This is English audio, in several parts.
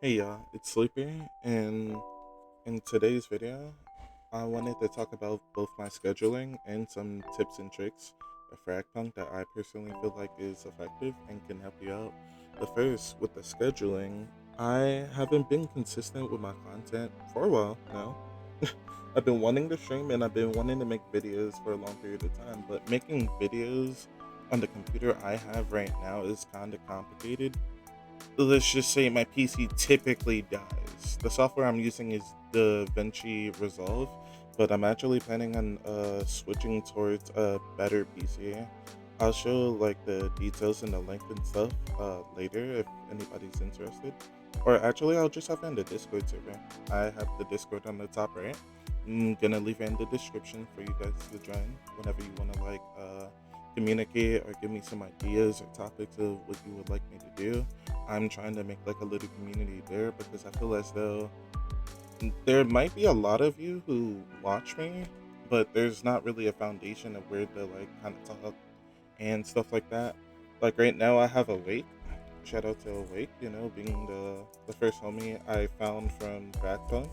Hey y'all, it's Sleepy, and in today's video, I wanted to talk about both my scheduling and some tips and tricks of Fragpunk that I personally feel like is effective and can help you out. The first, with the scheduling, I haven't been consistent with my content for a while now. I've been wanting to stream and I've been wanting to make videos for a long period of time, but making videos on the computer I have right now is kind of complicated. Let's just say my PC typically dies. The software I'm using is the Vinci Resolve, but I'm actually planning on switching towards a better PC. I'll show like the details and the link and stuff later if anybody's interested. Or actually, I'll just have it in the Discord server. I have the Discord on the top right. I'm gonna leave it in the description for you guys to join whenever you wanna communicate or give me some ideas or topics of what you would like me to do. I'm trying to make like a little community there because I feel as though there might be a lot of you who watch me, but there's not really a foundation of where to like kind of talk and stuff like that. Like right now, I have Awake. Shout out to Awake, being the first homie I found from Backpunk.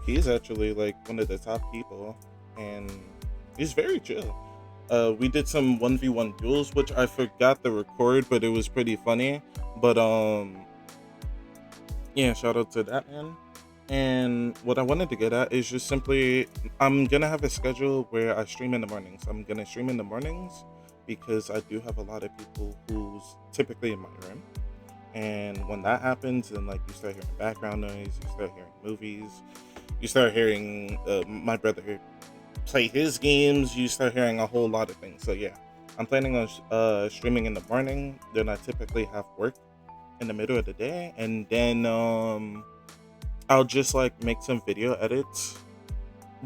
He's actually like one of the top people, and he's very chill. We did some 1v1 duels, which I forgot to record, but it was pretty funny. But yeah, shout out to that man. And what I wanted to get at is just simply, I'm gonna have a schedule where I stream in the mornings. I'm gonna stream in the mornings because I do have a lot of people who's typically in my room. And when that happens, and like you start hearing background noise, you start hearing movies, you start hearing my brother play his games, you start hearing a whole lot of things. So yeah, I'm planning on streaming in the morning. Then I typically have work in the middle of the day, and then I'll just like make some video edits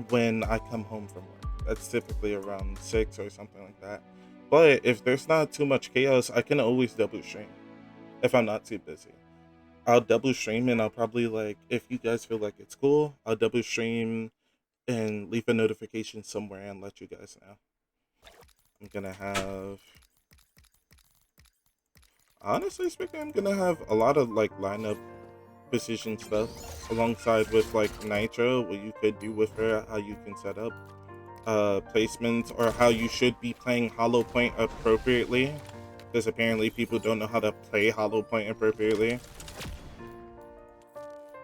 when I come home from work. That's typically around 6 or something like that. But if there's not too much chaos, I can always double stream if I'm not too busy. I'll double stream and I'll probably like, if you guys feel like it's cool, I'll double stream and leave a notification somewhere and let you guys know. I'm gonna have, honestly speaking, I'm gonna have a lot of like lineup precision stuff alongside with like Nitro, what you could do with her, how you can set up placements, or how you should be playing hollow point appropriately, because apparently people don't know how to play hollow point appropriately,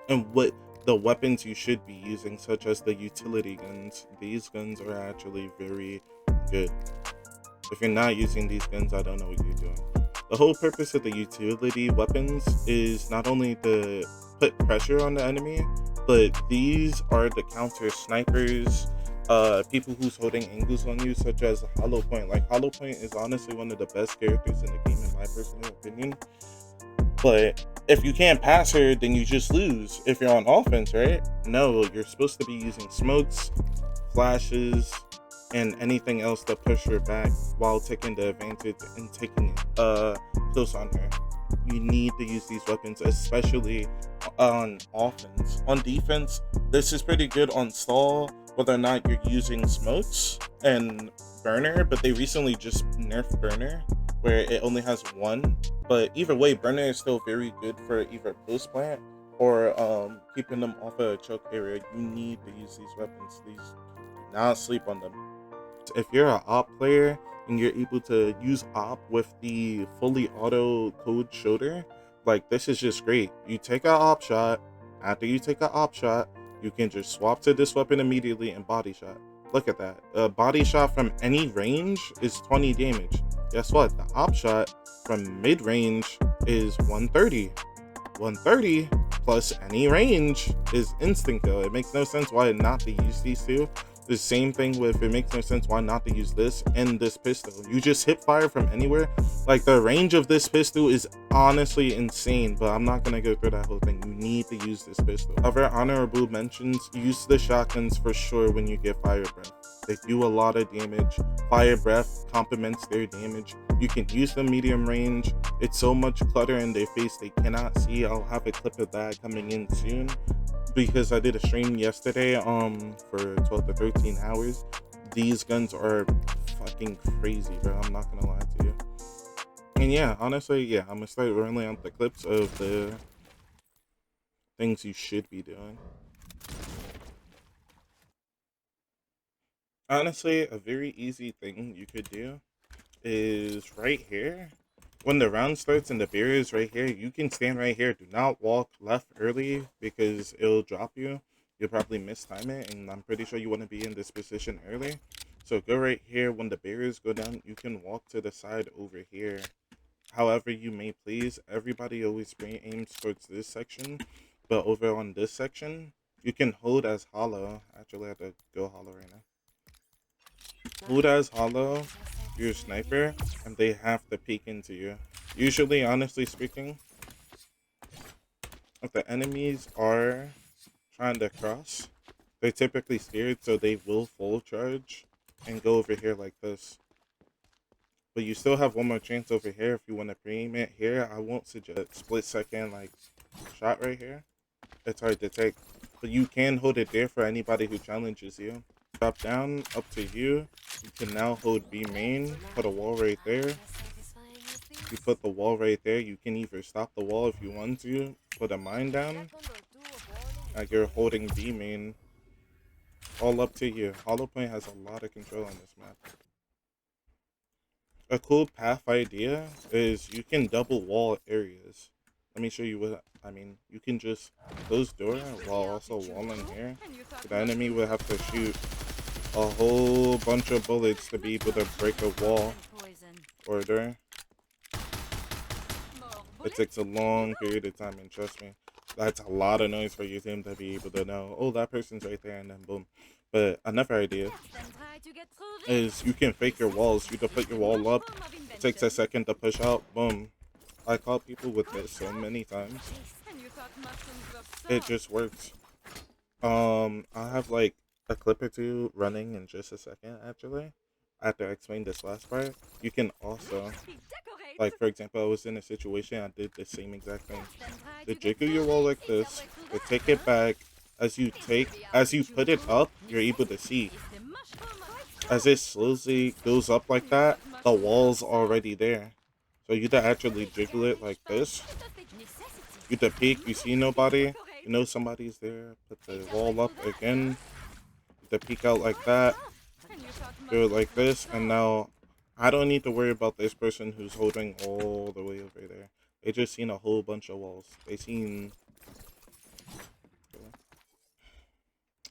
and what the weapons you should be using, such as the utility guns. These guns are actually very good. If you're not using these guns, I don't know what you're doing. The whole purpose of the utility weapons is not only to put pressure on the enemy, but these are the counter snipers, people who's holding angles on you, such as Hollow Point. Like Hollow Point is honestly one of the best characters in the game, in my personal opinion. But if you can't pass her, then you just lose. If you're on offense, right? No, you're supposed to be using smokes, flashes, and anything else to push her back while taking the advantage and taking close on her. You need to use these weapons, especially on offense. On defense, this is pretty good on stall, whether or not you're using smokes and burner, but they recently just nerfed burner where it only has one. But either way, burner is still very good for either post plant or keeping them off a choke area. You need to use these weapons. These, do not sleep on them. If you're an op player and you're able to use op with the fully auto code shoulder, like this is just great. You take an op shot. After you take an op shot, you can just swap to this weapon immediately and body shot. Look at that. A body shot from any range is 20 damage. Guess what? The op shot from mid range is 130. 130 plus any range is instant kill. It makes no sense why not to use these two. The same thing with, it makes no sense why not to use this and this pistol. You just hip fire from anywhere. Like the range of this pistol is honestly insane, but I'm not gonna go through that whole thing. You need to use this pistol. Other honorable mentions, use the shotguns for sure when you get fire breath. They do a lot of damage. Fire breath complements their damage. You can use the medium range. It's so much clutter in their face they cannot see. I'll have a clip of that coming in soon, because I did a stream yesterday for 12 to 13 hours. These guns are fucking crazy, bro. I'm not gonna lie to you. And yeah, honestly, yeah, I'm gonna start rolling out the clips of the things you should be doing. Honestly, a very easy thing you could do is right here. When the round starts and the barrier is right here, you can stand right here. Do not walk left early because it'll drop you. You'll probably mistime it, and I'm pretty sure you want to be in this position early. So go right here. When the barriers go down, you can walk to the side over here. However you may please. Everybody always aims towards this section, but over on this section, you can hold as hollow. Actually, I have to go hollow right now. Hold as hollow your sniper, and they have to peek into you. Usually, honestly speaking, if the enemies are trying to cross, they're typically scared, so they will full charge and go over here like this. But you still have one more chance over here if you want to pre-aim it here. I won't suggest split second like shot right here. It's hard to take, but you can hold it there for anybody who challenges you. Drop down, up to you. You can now hold B main, put a wall right there. You put the wall right there. You can either stop the wall if you want to, put a mine down, like you're holding B main. All up to you. Hollowpoint has a lot of control on this map. A cool path idea is you can double wall areas. Let me show you what I mean. You can just close door while also walling here. The enemy will have to shoot a whole bunch of bullets to be able to break a wall or door. It takes a long period of time, and trust me, that's a lot of noise for your team to be able to know, oh, that person's right there, and then boom. But another idea is you can fake your walls. You can put your wall up. It takes a second to push out. Boom. I caught people with this so many times. It just works. I have like a clip or two running in just a second, actually. After I explain this last part, you can also, like for example, I was in a situation, I did the same exact thing. To jiggle your wall like this, to take it back, as you put it up, you're able to see. As it slowly goes up like that, the wall's already there. So you to actually jiggle it like this. You to peek, you see nobody, you know somebody's there, put the wall up again. You to peek out like that, do it like this, and now I don't need to worry about this person who's holding all the way over there. They just seen a whole bunch of walls. They seen...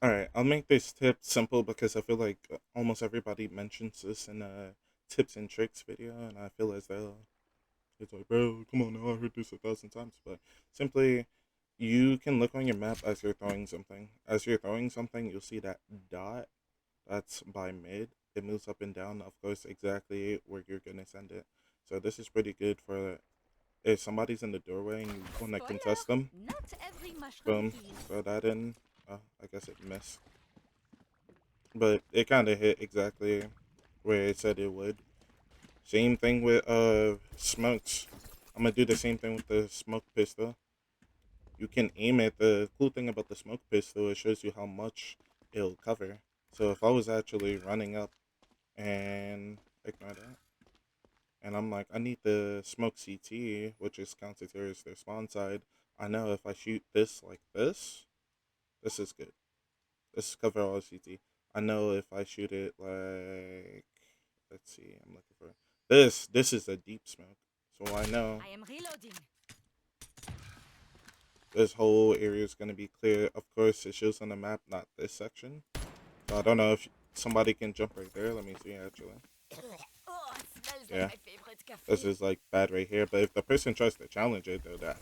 Alright, I'll make this tip simple because I feel like almost everybody mentions this in a tips and tricks video, and I feel as though it's like, bro, come on now, I heard this 1,000 times. But simply, you can look on your map as you're throwing something. As you're throwing something, you'll see that dot. That's by mid. It moves up and down, of course, exactly where you're going to send it. So this is pretty good for if somebody's in the doorway and you want to contest them. Boom, throw that in. I guess it missed. But it kind of hit exactly where it said it would. Same thing with smokes. I'm gonna do the same thing with the smoke pistol. You can aim it. The cool thing about the smoke pistol, it shows you how much it'll cover. So if I was actually running up and ignore that, and I'm like, I need the smoke CT, which is counted here as their spawn side. I know if I shoot this like this is good. This is cover all CT. I know if I shoot it like, let's see, I'm looking for this. This is a deep smoke, so I know I am reloading. this whole area is gonna be clear. Of course, it shows on the map, not this section. So I don't know if somebody can jump right there. Let me see actually. Oh, it smells Yeah, like my favorite cafe. this is like bad right here. But if the person tries to challenge it, they'll die.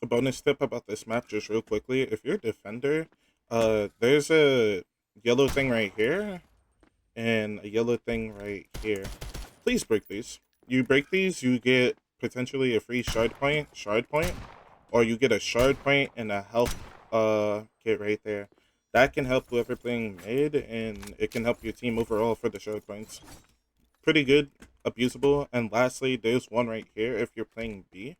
A bonus tip about this map, just real quickly, if you're a defender, there's a yellow thing right here and a yellow thing right here. Please break these. You break these, you get potentially a free shard point, or you get a shard point and a health kit right there. That can help whoever playing mid, and it can help your team overall for the shard points. Pretty good, abusable. And lastly, there's one right here if you're playing B.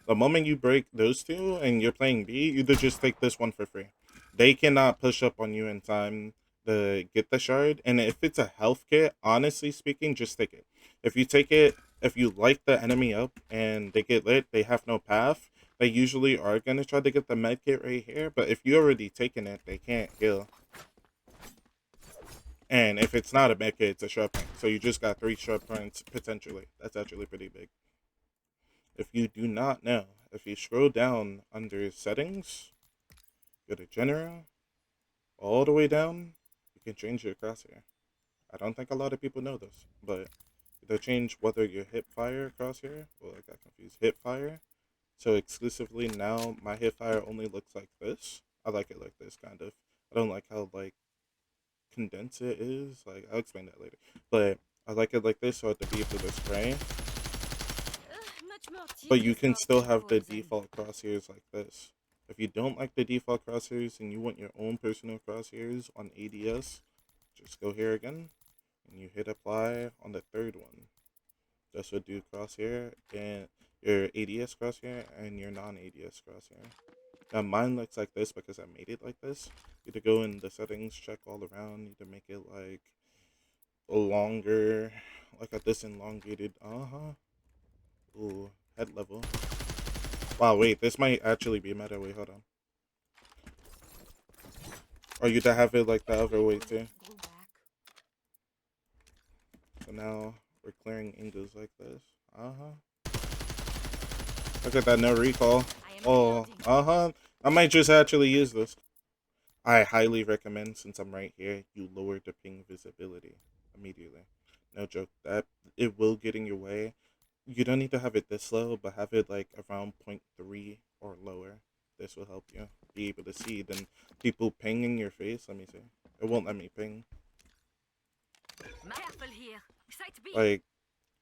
The moment you break those two and you're playing B, you could just take this one for free. They cannot push up on you in time to get the shard. And if it's a health kit, honestly speaking, just take it. If you take it, if you light the enemy up and they get lit, they have no path, they usually are going to try to get the med kit right here, but if you already taken it, they can't heal. And if it's not a med kit, it's a sharp point. So you just got 3 sharp points potentially. That's actually pretty big. If you do not know, if you scroll down under settings, go to general, all the way down, you can change your crosshair. I don't think a lot of people know this, but they change whether you hip fire crosshair. Well, I got confused. Hip fire. So exclusively now, my hip fire only looks like this. I like it like this, kind of. I don't like how like condensed it is. Like I'll explain that later. But I like it like this, so I have to be able to spray. But you can still have the default crosshairs like this. If you don't like the default crosshairs and you want your own personal crosshairs on ADS, just go here again and you hit apply on the third one. This would do crosshair and your ADS crosshair and your non-ADS crosshair. Now mine looks like this because I made it like this. You need to go in the settings, check all around, need to make it like longer, like at this elongated. Ooh, head level. Wow, wait, this might actually be meta. Wait, hold on. Or you to have it like the other way too. So now we're clearing angles like this. Look at that, no recall. Oh, I might just actually use this. I highly recommend, since I'm right here, you lower the ping visibility immediately. No joke, that it will get in your way. You don't need to have it this low, but have it like around 0.3 or lower. This will help you be able to see. Then people pinging your face. Let me see. It won't let me ping. Like,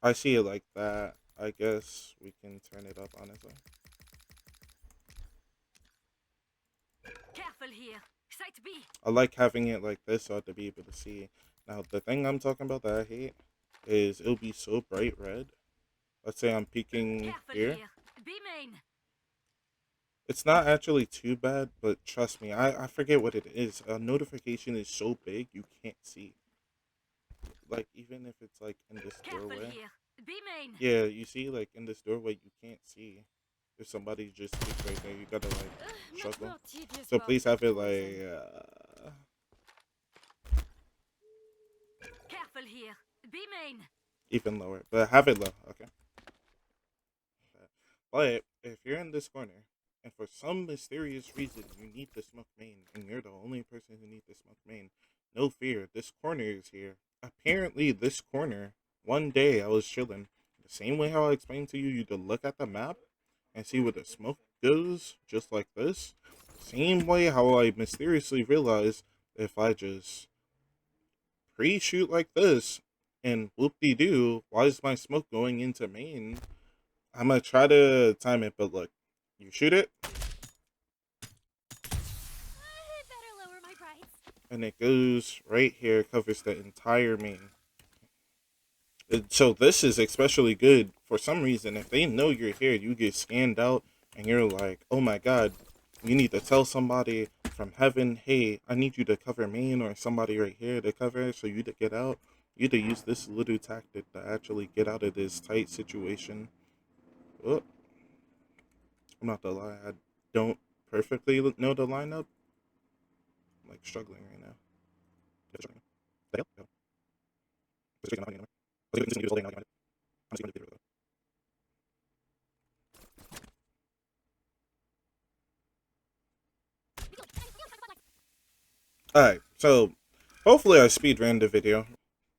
I see it like that. I guess we can turn it up, honestly. Careful here. Site B. I like having it like this so I have to be able to see. Now, the thing I'm talking about that I hate is it'll be so bright red. Let's say I'm peeking here. B main. It's not actually too bad, but trust me, I forget what it is. A notification is so big you can't see. Like, even if it's like in this doorway. Yeah, you see, like in this doorway, you can't see. If somebody just peeks right there, you gotta like struggle. So please have it like. Careful here. B main. Even lower, but have it low, okay? But if you're in this corner, and for some mysterious reason you need the smoke main, and you're the only person who needs the smoke main, no fear, this corner is here. Apparently, this corner, one day I was chilling, the same way how I explained to you, you to look at the map and see where the smoke goes, just like this. Same way how I mysteriously realized if I just pre-shoot like this, and whoop-de-doo, why is my smoke going into main? I'm gonna try to time it, but look, you shoot it, and it goes right here, covers the entire main. So this is especially good for some reason. If they know you're here, you get scanned out, and you're like, oh my god, you need to tell somebody from heaven, hey, I need you to cover main, or somebody right here to cover, so you to get out. You to use this little tactic to actually get out of this tight situation. Oh, I'm not gonna lie, I don't perfectly know the lineup. I'm like struggling right now. Alright, so hopefully I speed ran the video.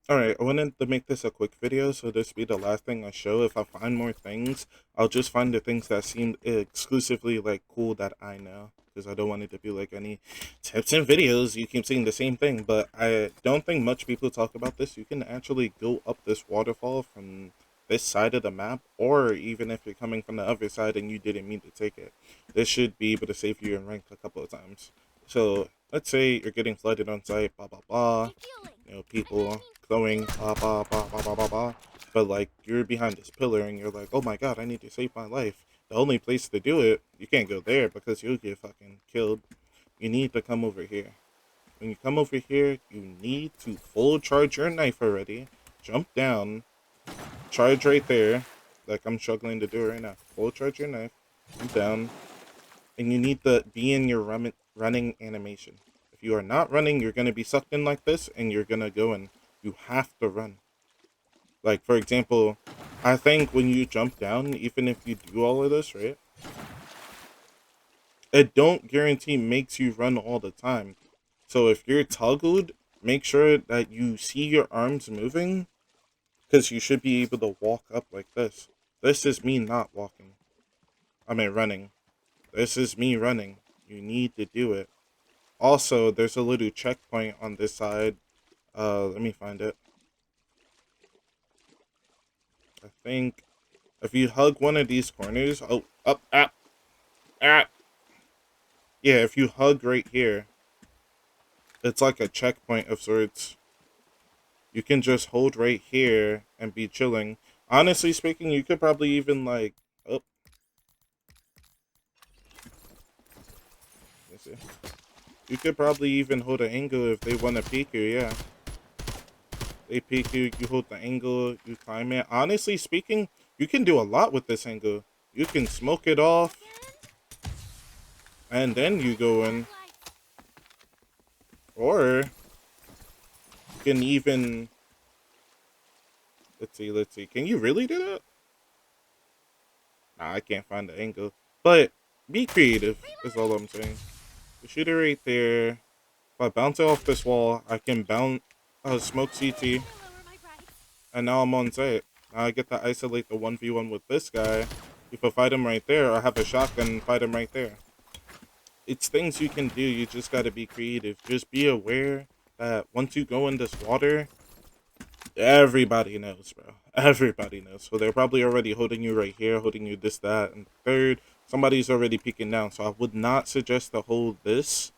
Alright, I wanted to make this a quick video, so this be the last thing I show. If I find more things, I'll just find the things that seem exclusively like cool that I know, because I don't want it to be like any tips and videos. You keep seeing the same thing, but I don't think much people talk about this. You can actually go up this waterfall from this side of the map, or even if you're coming from the other side and you didn't mean to take it. This should be able to save you in rank a couple of times. So let's say you're getting flooded on site, blah blah blah. You know, people going blah blah blah blah blah blah blah. But like you're behind this pillar and you're like, oh my god, I need to save my life. The only place to do it, you can't go there because you'll get fucking killed. You need to come over here. When you come over here, you need to full charge your knife already. Jump down, charge right there, like I'm struggling to do right now. Full charge your knife. Jump down. And you need to be in your running animation. If you are not running, you're going to be sucked in like this, and you're going to go in. You have to run. Like, for example, I think when you jump down, even if you do all of this, right? It don't guarantee makes you run all the time. So if you're toggled, make sure that you see your arms moving, because you should be able to walk up like this. This is me not walking. I mean running. This is me running. You need to do it. Also, there's a little checkpoint on this side. Let me find it. I think if you hug one of these corners, oh, up, up, ah. Yeah, if you hug right here, it's like a checkpoint of sorts. You can just hold right here and be chilling. Honestly speaking, you could probably even like, oh, let me see. You could probably even hold an angle if they want to peek you, yeah. They peek you, you hold the angle, you climb it. Honestly speaking, you can do a lot with this angle. You can smoke it off, and then you go in. Or you can even, let's see. Can you really do that? Nah, I can't find the angle. But be creative is all I'm saying. You shoot it right there. If I bounce it off this wall, I can bounce smoke CT, and now I'm on site. Now I get to isolate the 1v1 with this guy. If I fight him right there, I have a shotgun and fight him right there. It's things you can do. You just got to be creative. Just be aware that once you go in this water, everybody knows, bro. Everybody knows. So they're probably already holding you right here, holding you this, that, and third. Somebody's already peeking down. So I would not suggest to hold this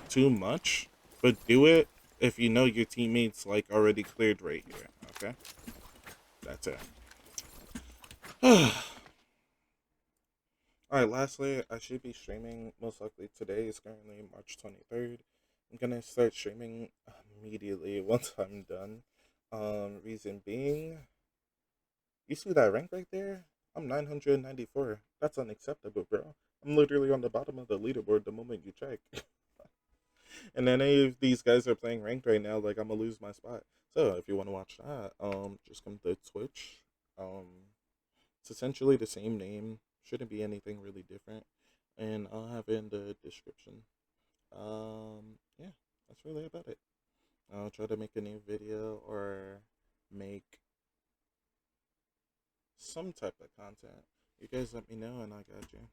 too much, but do it if you know your teammates like already cleared right here. Okay, that's it. All right. Lastly, I should be streaming most likely today. Is currently March 23rd. I'm gonna start streaming immediately once I'm done. Reason being, you see that rank right there? I'm 994. That's unacceptable, bro. I'm literally on the bottom of the leaderboard the moment you check. And then any of these guys are playing ranked right now, like I'm gonna lose my spot. So if you want to watch that, just come to Twitch. Um, it's essentially the same name. Shouldn't be anything really different, and I'll have it in the description. Yeah, that's really about it. I'll try to make a new video or make some type of content. You guys let me know, and I got you.